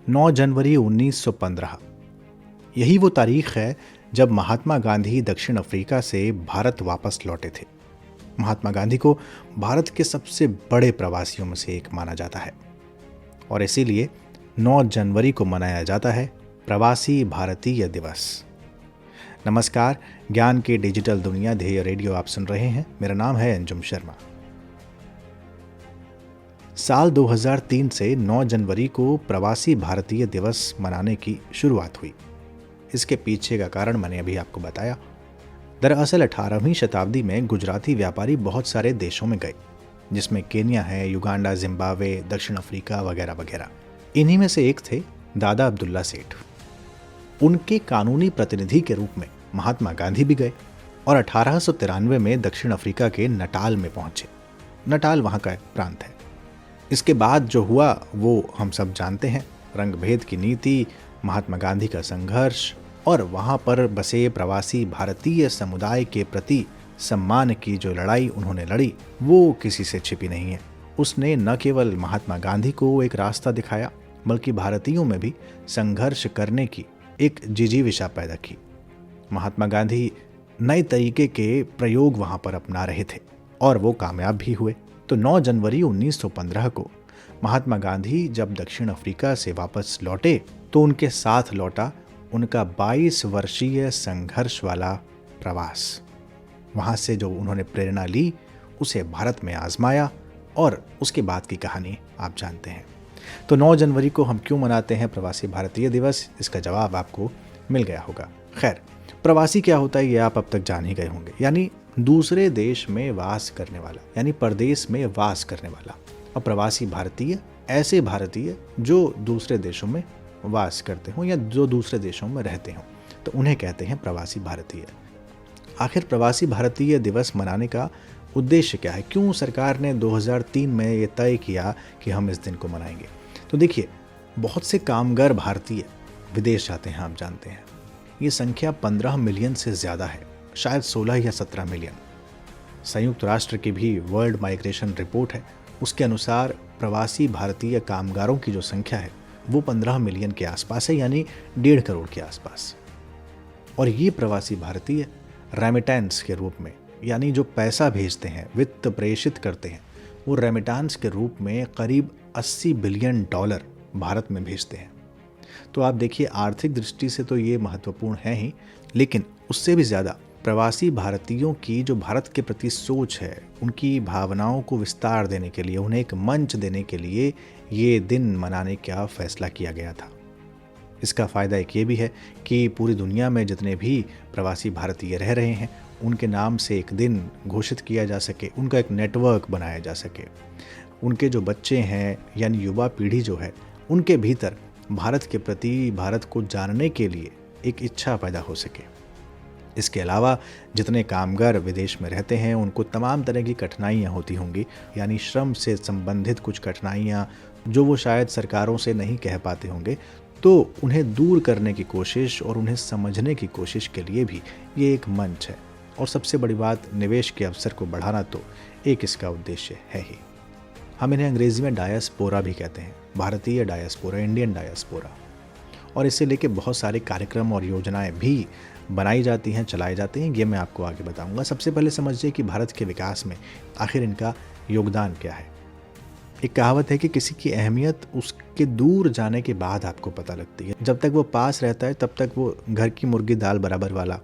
9 जनवरी 1915। यही वो तारीख है जब महात्मा गांधी दक्षिण अफ्रीका से भारत वापस लौटे थे। महात्मा गांधी को भारत के सबसे बड़े प्रवासियों में से एक माना जाता है और इसीलिए 9 जनवरी को मनाया जाता है प्रवासी भारतीय दिवस। नमस्कार, ज्ञान की डिजिटल दुनिया ध्येय रेडियो आप सुन रहे हैं। मेरा नाम है अंजुम शर्मा। साल 2003 से 9 जनवरी को प्रवासी भारतीय दिवस मनाने की शुरुआत हुई। इसके पीछे का कारण मैंने अभी आपको बताया। दरअसल 18वीं शताब्दी में गुजराती व्यापारी बहुत सारे देशों में गए, जिसमें केन्या है, युगांडा, जिम्बाब्वे, दक्षिण अफ्रीका वगैरह वगैरह। इन्हीं में से एक थे दादा अब्दुल्ला सेठ। उनके कानूनी प्रतिनिधि के रूप में महात्मा गांधी भी गए और 1893 में दक्षिण अफ्रीका के नटाल में पहुंचे। नटाल वहां का एक प्रांत है। इसके बाद जो हुआ वो हम सब जानते हैं। रंगभेद की नीति, महात्मा गांधी का संघर्ष और वहां पर बसे प्रवासी भारतीय समुदाय के प्रति सम्मान की जो लड़ाई उन्होंने लड़ी वो किसी से छिपी नहीं है। उसने न केवल महात्मा गांधी को एक रास्ता दिखाया, बल्कि भारतीयों में भी संघर्ष करने की एक जिजीविषा पैदा की। महात्मा गांधी नए तरीके के प्रयोग वहां पर अपना रहे थे और वो कामयाब भी हुए। तो 9 जनवरी 1915 को महात्मा गांधी जब दक्षिण अफ्रीका से वापस लौटे तो उनके साथ लौटा उनका 22 वर्षीय संघर्ष वाला प्रवास। वहां से जो उन्होंने प्रेरणा ली उसे भारत में आजमाया और उसके बाद की कहानी आप जानते हैं। तो 9 जनवरी को हम क्यों मनाते हैं प्रवासी भारतीय दिवस, इसका जवाब आपको मिल गया होगा। खैर, प्रवासी क्या होता है ये आप अब तक जान ही गए होंगे, यानी दूसरे देश में वास करने वाला, यानी परदेश में वास करने वाला। और प्रवासी भारतीय ऐसे भारतीय जो दूसरे देशों में वास करते हों या जो दूसरे देशों में रहते हों, तो उन्हें कहते हैं प्रवासी भारतीय। आखिर प्रवासी भारतीय दिवस मनाने का उद्देश्य क्या है? क्यों सरकार ने 2003 में ये तय किया कि हम इस दिन को मनाएंगे? तो देखिए, बहुत से कामगार भारतीय विदेश जाते हैं, आप जानते हैं। ये संख्या 15 मिलियन से ज़्यादा है, शायद 16 या 17 मिलियन। संयुक्त राष्ट्र की भी वर्ल्ड माइग्रेशन रिपोर्ट है, उसके अनुसार प्रवासी भारतीय कामगारों की जो संख्या है वो 15 मिलियन के आसपास है, यानी 1.5 करोड़ के आसपास। और ये प्रवासी भारतीय रेमिटेंस के रूप में, यानी जो पैसा भेजते हैं, वित्त प्रेषित करते हैं, वो रेमिटेंस के रूप में करीब $80 बिलियन भारत में भेजते हैं। तो आप देखिए, आर्थिक दृष्टि से तो ये महत्वपूर्ण है ही, लेकिन उससे भी ज़्यादा प्रवासी भारतीयों की जो भारत के प्रति सोच है, उनकी भावनाओं को विस्तार देने के लिए, उन्हें एक मंच देने के लिए ये दिन मनाने का फैसला किया गया था। इसका फ़ायदा एक ये भी है कि पूरी दुनिया में जितने भी प्रवासी भारतीय रह रहे हैं उनके नाम से एक दिन घोषित किया जा सके, उनका एक नेटवर्क बनाया जा सके। उनके जो बच्चे हैं यानी युवा पीढ़ी जो है, उनके भीतर भारत के प्रति, भारत को जानने के लिए एक इच्छा पैदा हो सके। इसके अलावा जितने कामगार विदेश में रहते हैं उनको तमाम तरह की कठिनाइयाँ होती होंगी, यानी श्रम से संबंधित कुछ कठिनाइयाँ जो वो शायद सरकारों से नहीं कह पाते होंगे, तो उन्हें दूर करने की कोशिश और उन्हें समझने की कोशिश के लिए भी ये एक मंच है। और सबसे बड़ी बात, निवेश के अवसर को बढ़ाना तो एक इसका उद्देश्य है ही। हम इन्हें अंग्रेजी में डायस्पोरा भी कहते हैं, भारतीय डायस्पोरा, इंडियन डायस्पोरा। और इसे लेके बहुत सारे कार्यक्रम और योजनाएं भी बनाई जाती हैं, चलाए जाते हैं। ये मैं आपको आगे बताऊंगा। सबसे पहले समझिए कि भारत के विकास में आखिर इनका योगदान क्या है। एक कहावत है कि किसी की अहमियत उसके दूर जाने के बाद आपको पता लगती है। जब तक वो पास रहता है तब तक वो घर की मुर्गी दाल बराबर वाला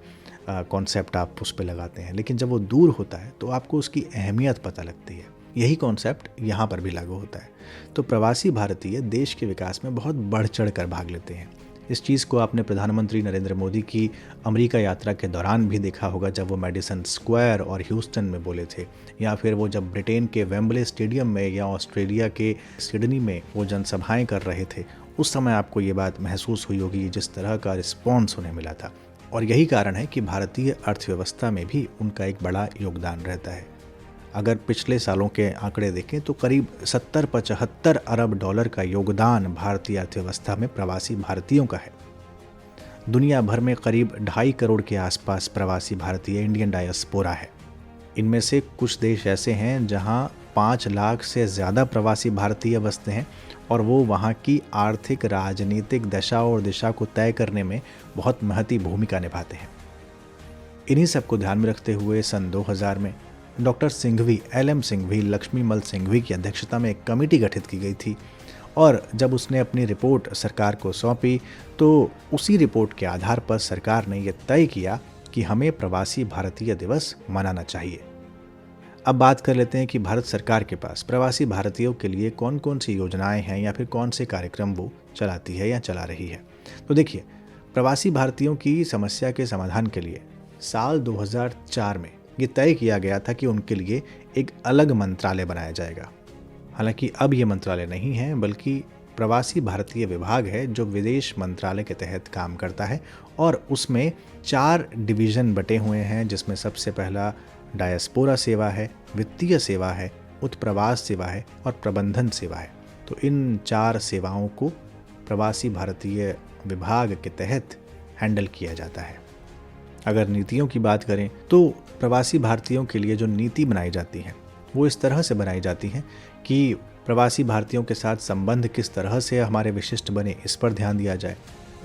कॉन्सेप्ट आप उस पर लगाते हैं, लेकिन जब वो दूर होता है तो आपको उसकी अहमियत पता लगती है। यही कॉन्सेप्ट यहाँ पर भी लागू होता है। तो प्रवासी भारतीय देश के विकास में बहुत बढ़ चढ़ कर भाग लेते हैं। इस चीज़ को आपने प्रधानमंत्री नरेंद्र मोदी की अमेरिका यात्रा के दौरान भी देखा होगा, जब वो मैडिसन स्क्वायर और ह्यूस्टन में बोले थे, या फिर वो जब ब्रिटेन के वेम्बले स्टेडियम में या ऑस्ट्रेलिया के सिडनी में वो जनसभाएं कर रहे थे। उस समय आपको ये बात महसूस हुई होगी जिस तरह का रिस्पॉन्स उन्हें मिला था। और यही कारण है कि भारतीय अर्थव्यवस्था में भी उनका एक बड़ा योगदान रहता है। अगर पिछले सालों के आंकड़े देखें तो करीब 70-75 अरब डॉलर का योगदान भारतीय अर्थव्यवस्था में प्रवासी भारतीयों का है। दुनिया भर में करीब 2.5 करोड़ के आसपास प्रवासी भारतीय, इंडियन डायस्पोरा है। इनमें से कुछ देश ऐसे हैं जहां 5 लाख से ज़्यादा प्रवासी भारतीय बसते हैं और वो वहाँ की आर्थिक राजनीतिक दशा और दिशा को तय करने में बहुत महती भूमिका निभाते हैं। इन्हीं सबको ध्यान में रखते हुए सन 2000 में डॉक्टर सिंघवी, LM सिंघवी, लक्ष्मीमल सिंघवी की अध्यक्षता में एक कमेटी गठित की गई थी और जब उसने अपनी रिपोर्ट सरकार को सौंपी तो उसी रिपोर्ट के आधार पर सरकार ने यह तय किया कि हमें प्रवासी भारतीय दिवस मनाना चाहिए। अब बात कर लेते हैं कि भारत सरकार के पास प्रवासी भारतीयों के लिए कौन कौन सी योजनाएं हैं या फिर कौन से कार्यक्रम वो चलाती है या चला रही है। तो देखिए, प्रवासी भारतीयों की समस्या के समाधान के लिए साल 2004 में ये तय किया गया था कि उनके लिए एक अलग मंत्रालय बनाया जाएगा। हालांकि अब ये मंत्रालय नहीं है बल्कि प्रवासी भारतीय विभाग है जो विदेश मंत्रालय के तहत काम करता है और उसमें 4 डिवीज़न बटे हुए हैं, जिसमें सबसे पहला डायस्पोरा सेवा है, वित्तीय सेवा है, उत्प्रवास सेवा है और प्रबंधन सेवा है। तो इन 4 सेवाओं को प्रवासी भारतीय विभाग के तहत हैंडल किया जाता है। अगर नीतियों की बात करें तो प्रवासी भारतीयों के लिए जो नीति बनाई जाती है वो इस तरह से बनाई जाती है कि प्रवासी भारतीयों के साथ संबंध किस तरह से हमारे विशिष्ट बने, इस पर ध्यान दिया जाए।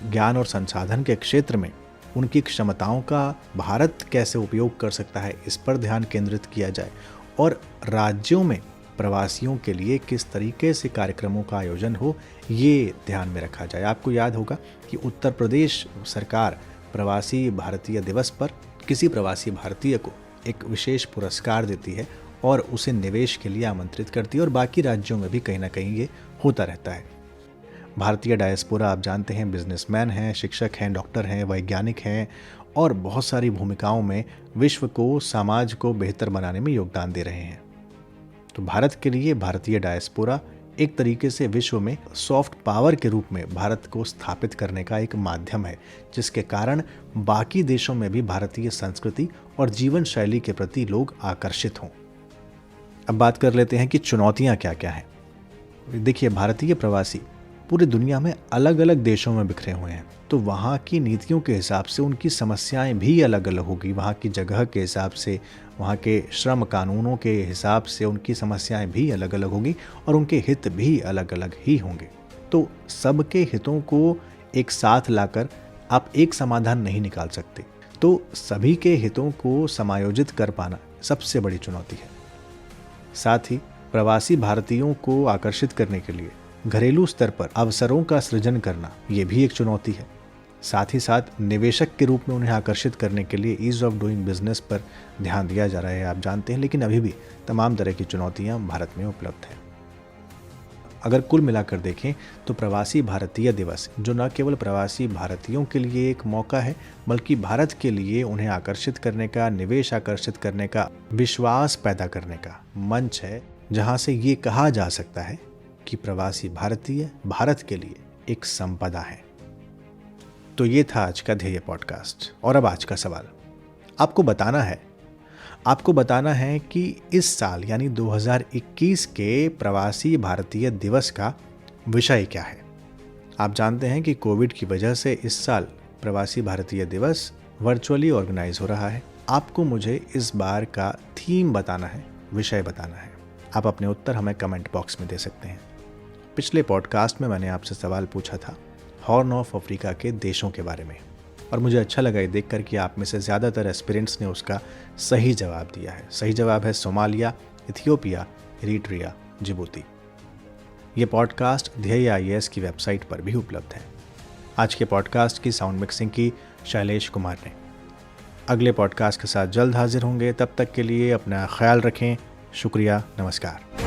ज्ञान और संसाधन के क्षेत्र में उनकी क्षमताओं का भारत कैसे उपयोग कर सकता है, इस पर ध्यान केंद्रित किया जाए और राज्यों में प्रवासियों के लिए किस तरीके से कार्यक्रमों का आयोजन हो, ये ध्यान में रखा जाए। आपको याद होगा कि उत्तर प्रदेश सरकार प्रवासी भारतीय दिवस पर किसी प्रवासी भारतीय को एक विशेष पुरस्कार देती है और उसे निवेश के लिए आमंत्रित करती है और बाकी राज्यों में भी कहीं ना कहीं ये होता रहता है। भारतीय डायस्पोरा आप जानते हैं बिजनेसमैन हैं, शिक्षक हैं, डॉक्टर हैं, वैज्ञानिक हैं और बहुत सारी भूमिकाओं में विश्व को, समाज को बेहतर बनाने में योगदान दे रहे हैं। तो भारत के लिए भारतीय डायस्पोरा एक तरीके से विश्व में सॉफ्ट पावर के रूप में भारत को स्थापित करने का एक माध्यम है, जिसके कारण बाकी देशों में भी भारतीय संस्कृति और जीवन शैली के प्रति लोग आकर्षित हों। अब बात कर लेते हैं कि चुनौतियां क्या क्या हैं। देखिए, भारतीय प्रवासी पूरी दुनिया में अलग अलग देशों में बिखरे हुए हैं, तो वहाँ की नीतियों के हिसाब से उनकी समस्याएं भी अलग अलग होगी। वहाँ की जगह के हिसाब से, वहाँ के श्रम कानूनों के हिसाब से उनकी समस्याएं भी अलग अलग होगी और उनके हित भी अलग अलग ही होंगे। तो सबके हितों को एक साथ लाकर आप एक समाधान नहीं निकाल सकते, तो सभी के हितों को समायोजित कर पाना सबसे बड़ी चुनौती है। साथ ही प्रवासी भारतीयों को आकर्षित करने के लिए घरेलू स्तर पर अवसरों का सृजन करना ये भी एक चुनौती है। साथ ही साथ निवेशक के रूप में उन्हें आकर्षित करने के लिए ईज ऑफ डूइंग बिजनेस पर ध्यान दिया जा रहा है, आप जानते हैं, लेकिन अभी भी तमाम तरह की चुनौतियां भारत में उपलब्ध हैं। अगर कुल मिलाकर देखें तो प्रवासी भारतीय दिवस जो न केवल प्रवासी भारतीयों के लिए एक मौका है बल्कि भारत के लिए उन्हें आकर्षित करने का, निवेश आकर्षित करने का, विश्वास पैदा करने का मंच है, जहां से ये कहा जा सकता है कि प्रवासी भारतीय भारत के लिए एक संपदा है। तो ये था आज का ध्येय पॉडकास्ट। और अब आज का सवाल आपको बताना है कि इस साल यानी 2021 के प्रवासी भारतीय दिवस का विषय क्या है। आप जानते हैं कि कोविड की वजह से इस साल प्रवासी भारतीय दिवस वर्चुअली ऑर्गेनाइज हो रहा है। आपको मुझे इस बार का थीम बताना है, विषय बताना है। आप अपने उत्तर हमें कमेंट बॉक्स में दे सकते हैं। पिछले पॉडकास्ट में मैंने आपसे सवाल पूछा था हॉर्न ऑफ अफ्रीका के देशों के बारे में और मुझे अच्छा लगा ये देखकर कि आप में से ज़्यादातर एस्पिरेंट्स ने उसका सही जवाब दिया है। सही जवाब है सोमालिया, इथियोपिया, इरिट्रिया, जिबूती। ये पॉडकास्ट ध्येय IAS की वेबसाइट पर भी उपलब्ध है। आज के पॉडकास्ट की साउंड मिक्सिंग की शैलेश कुमार ने। अगले पॉडकास्ट के साथ जल्द हाजिर होंगे, तब तक के लिए अपना ख्याल रखें। शुक्रिया, नमस्कार।